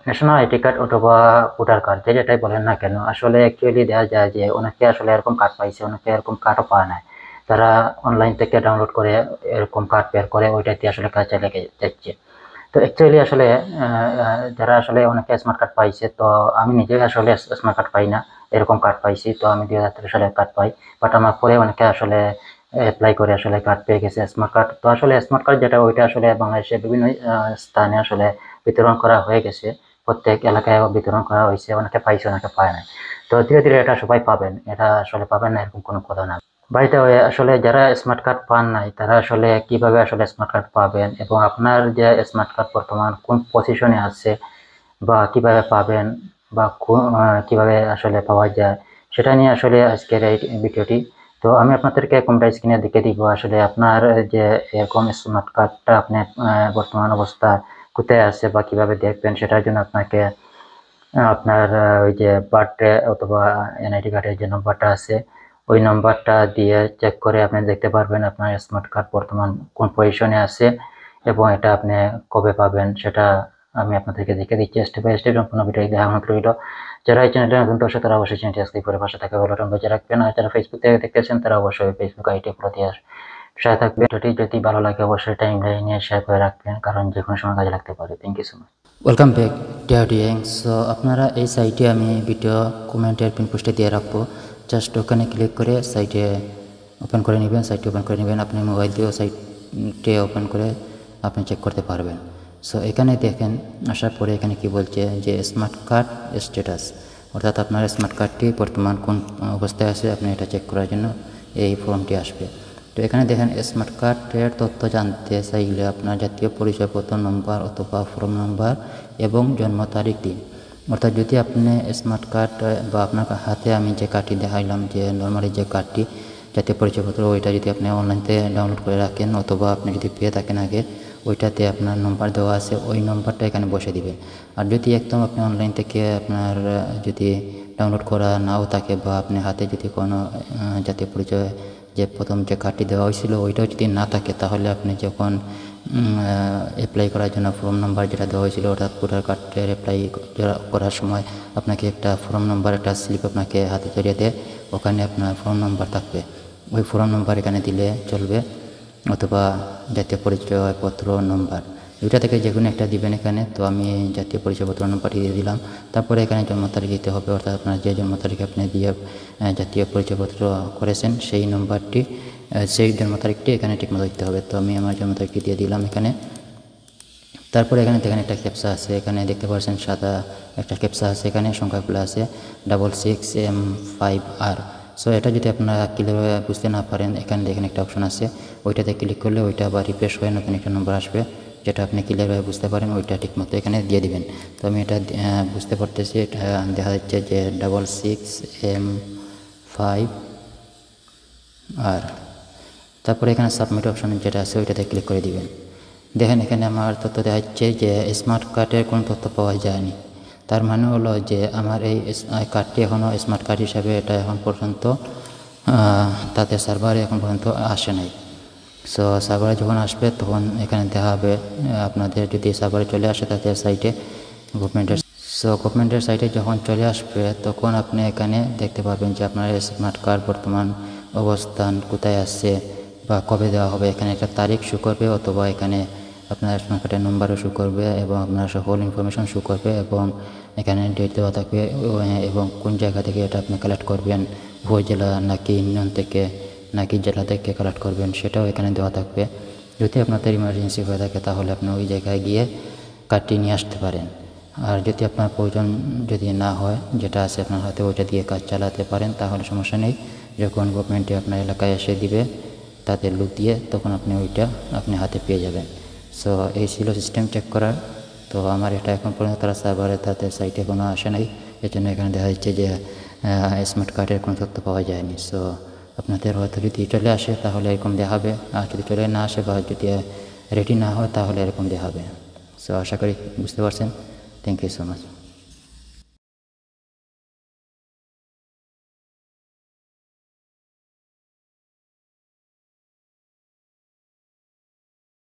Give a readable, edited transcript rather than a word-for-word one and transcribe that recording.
National ID card অথবা voter card যেটাই বলেন না কেন, আসলে অ্যাকচুয়ালি দেখা যায় যে অনেকে আসলে এরকম কার্ড পাইছে, অনেকে এরকম কার্ডও পায় নাই। তারা অনলাইন থেকে ডাউনলোড করে এরকম কার্ড বের করে ওইটাতে আসলে কাজে লেগে যাচ্ছে। তো অ্যাকচুয়ালি আসলে যারা আসলে অনেকে স্মার্ট কার্ড পাইছে, তো আমি নিজেই আসলে স্মার্ট কার্ড পাই না, এরকম কার্ড পাইছি। তো আমি 2013 সালে কার্ড পাই, বাট আমার পরে অনেকে আসলে অ্যাপ্লাই করে আসলে কার্ড পেয়ে গেছে স্মার্ট কার্ড। তো আসলে স্মার্ট কার্ড যেটা, ওইটা আসলে বাংলাদেশের বিভিন্ন স্থানে আসলে বিতরণ করা হয়ে গেছে, প্রত্যেক এলাকায় বিতরণ করা হয়েছে, অনেকে পাইছে অনেকে পায় না। তো ধীরে ধীরে এটা সবাই পাবেন, এটা আসলে পাবেন না এরকম কোনো কথা না। বাড়িতে আসলে যারা স্মার্ট কার্ড পান নাই, তারা আসলে কিভাবে আসলে স্মার্ট কার্ড পাবেন এবং আপনার যে স্মার্ট কার্ড বর্তমান কোন পজিশনে আছে বা কিভাবে পাবেন বা কিভাবে আসলে পাওয়া যায়, সেটা নিয়ে আসলে আজকের এই ভিডিওটি। তো আমি আপনাদেরকে কোনটা স্ক্রিনে দেখে দিব আসলে আপনার যে এরকম স্মার্ট কার্ডটা আপনি বর্তমান অবস্থা কোথায় আছে বা কিভাবে দেখবেন, সেটার জন্য আপনাকে আপনার ওই যে বার্থডে অথবা এনআইডি কার্ডের যে নম্বরটা আছে, ওই নম্বরটা দিয়ে চেক করে আপনি দেখতে পারবেন আপনার স্মার্ট কার্ড বর্তমান কোন পজিশনে আছে এবং এটা আপনি কবে পাবেন, সেটা আমি আপনাদেরকে দেখে দিচ্ছি স্টেপ বাই স্টেপ। সম্পূর্ণ ভিডিও দেখা অনুরোধ রইল। যারা এই চ্যানেলে নতুন দর্শক, তারা অবশ্যই চ্যানেলটি সাবস্ক্রাইব করে পাশে থাকা বেল বাটন বাজিয়ে রাখবেন। আর যারা ফেসবুক থেকে দেখতেছেন, তারা অবশ্যই ফেসবুক আইডি ফলো দিয়ে সাথে থাকবেন। ভিডিওটি যদি ভালো লাগে অবশ্যই টাইম লাইনে শেয়ার করে রাখবেন, কারণ যে কোনো সময় কাজে লাগতে পারে। Thank you so much. Welcome back dear audience. So আপনারা এই সাইটে আমি ভিডিও কমেন্টের পিন পোস্টে দিয়ে রাখবো, জাস্ট ওখানে ক্লিক করে সাইটে ওপেন করে নেবেন। সাইটে ওপেন করে নেবেন, আপনি মোবাইল দিয়েও সাইটে ওপেন করে আপনি চেক করতে পারবেন। সো এখানে দেখেন, আসার পরে এখানে কি বলছে যে স্মার্ট কার্ড স্ট্যাটাস, অর্থাৎ আপনার স্মার্ট কার্ডটি বর্তমান কোন অবস্থায় আছে আপনি এটা চেক করার জন্য এই ফর্মটি আসবে। তো এখানে দেখেন স্মার্ট কার্ডের তথ্য জানতে চাইলে আপনার জাতীয় পরিচয়পত্র নম্বর অথবা ফর্ম নম্বর এবং জন্ম তারিখ দিন। অর্থাৎ যদি আপনি স্মার্ট কার্ড বা আপনার হাতে আমি যে কার্ডটি দেখাইলাম, যে নর্মালি যে কার্ডটি জাতীয় পরিচয়পত্র, ওইটা যদি আপনি অনলাইনতে ডাউনলোড করে রাখেন অথবা আপনি যদি পেয়ে থাকেন আগে, ওইটাতে আপনার নম্বর দেওয়া আছে, ওই নম্বরটা এখানে বসে দিবেন। আর যদি একদম আপনি অনলাইন থেকে আপনার যদি ডাউনলোড করা নাও থাকে বা আপনি হাতে যদি কোনো জাতীয় পরিচয় যে প্রথম যে কার্ডটি দেওয়া হয়েছিল ওইটাও যদি না থাকে, তাহলে আপনি যখন অ্যাপ্লাই করার জন্য ফর্ম নাম্বার যেটা দেওয়া হয়েছিল, অর্থাৎ ভোটার কার্ডের অ্যাপ্লাই করার সময় আপনাকে একটা ফর্ম নাম্বার, একটা স্লিপ আপনাকে হাতে ধরিয়ে দেয়, ওখানে আপনার ফর্ম নাম্বার থাকবে, ওই ফর্ম নাম্বার এখানে দিলে চলবে, অথবা জাতীয় পরিচয়পত্র নম্বর, দুইটা থেকে যে কোনো একটা দিবেন এখানে। তো আমি জাতীয় পরিচয়পত্র নম্বরটি দিয়ে দিলাম। তারপরে এখানে জন্ম তারিখ দিতে হবে, অর্থাৎ আপনার যে জন্ম তারিখ আপনি দিয়ে জাতীয় পরিচয়পত্র করেছেন সেই নম্বরটি, সেই জন্ম তারিখটি এখানে ঠিকমতো দিতে হবে। তো আমি আমার জন্ম তারিখটি দিয়ে দিলাম এখানে। তারপরে এখানে দেখেন একটা ক্যাপচা আছে, এখানে দেখতে পাচ্ছেন সাদা একটা ক্যাপচা আছে, এখানে সংখ্যাগুলো আছে 66M5R। সো এটা যদি আপনারা ক্লিয়ারভাবে বুঝতে না পারেন, এখানে দেখেন একটা অপশন আছে, ওইটাতে ক্লিক করলে ওইটা আবার রিফ্রেশ হয়ে নতুন একটা নম্বর আসবে, যেটা আপনি ক্লিয়ারভাবে বুঝতে পারেন, ওইটা ঠিকমতো এখানে দিয়ে দিবেন। তো আমি এটা বুঝতে পারতেছি, এটা দেখা যাচ্ছে যে 66M5R। তারপরে এখানে সাবমিট অপশন যেটা আছে ওইটাতে ক্লিক করে দিবেন। দেখেন এখানে আমার তথ্য দেখাচ্ছে যে স্মার্ট কার্ডের কোনো তথ্য পাওয়া যায়নি। তার মানে হলো যে আমার এই কার্ডটি এখনও স্মার্ট কার্ড হিসাবে এটা এখন পর্যন্ত তাদের সার্ভারে এখন পর্যন্ত আসে নাই। সো সার্ভারে যখন আসবে তখন এখানে দেখা হবে, আপনাদের যদি সার্ভারে চলে আসে তাদের সাইটে গভর্নমেন্টের সাইটে যখন চলে আসবে তখন আপনি এখানে দেখতে পারবেন যে আপনার স্মার্ট কার্ড বর্তমান অবস্থান কোথায় আছে বা কবে দেওয়া হবে। এখানে একটা তারিখ শো করবে, অথবা এখানে আপনার স্মার্ট কার্ডের নম্বরও শো করবে এবং আপনার সকল ইনফরমেশন শো করবে, এবং এখানে ডেট দেওয়া থাকবে এবং কোন জায়গা থেকে এটা আপনি কালেক্ট করবেন, উপজেলা নাকি ইউনিয়ন থেকে নাকি জেলা থেকে কালেক্ট করবেন, সেটাও এখানে দেওয়া থাকবে। যদি আপনাদের ইমার্জেন্সি হয়ে থাকে তাহলে আপনি ওই জায়গায় গিয়ে কার্ডটি নিয়ে আসতে পারেন। আর যদি আপনার প্রয়োজন যদি না হয়, যেটা আছে আপনার হাতে, ওইটা দিয়ে কাজ চালাতে পারেন, তাহলে সমস্যা নেই। যখন গভর্নমেন্টে আপনার এলাকায় এসে দিবে তাদের লোক দিয়ে, তখন আপনি ওইটা আপনি হাতে পেয়ে যাবেন। সো এই ছিল সিস্টেম চেক করার। তো আমার এটা এখন পর্যন্ত তারা সার্ভারে তাদের সাইটে কোনো আসে নাই, এর জন্য এখানে দেখা যাচ্ছে যে স্মার্ট কার্ডের কোনো তথ্য পাওয়া যায়নি। সো আপনাদের হয়তো যদি চলে আসে তাহলে এরকম দেখাবে, আর যদি চলে না আসে বা যদি রেডি না হয় তাহলে এরকম দেখাবে। সো আশা করি বুঝতে পারছেন। Thank you so much.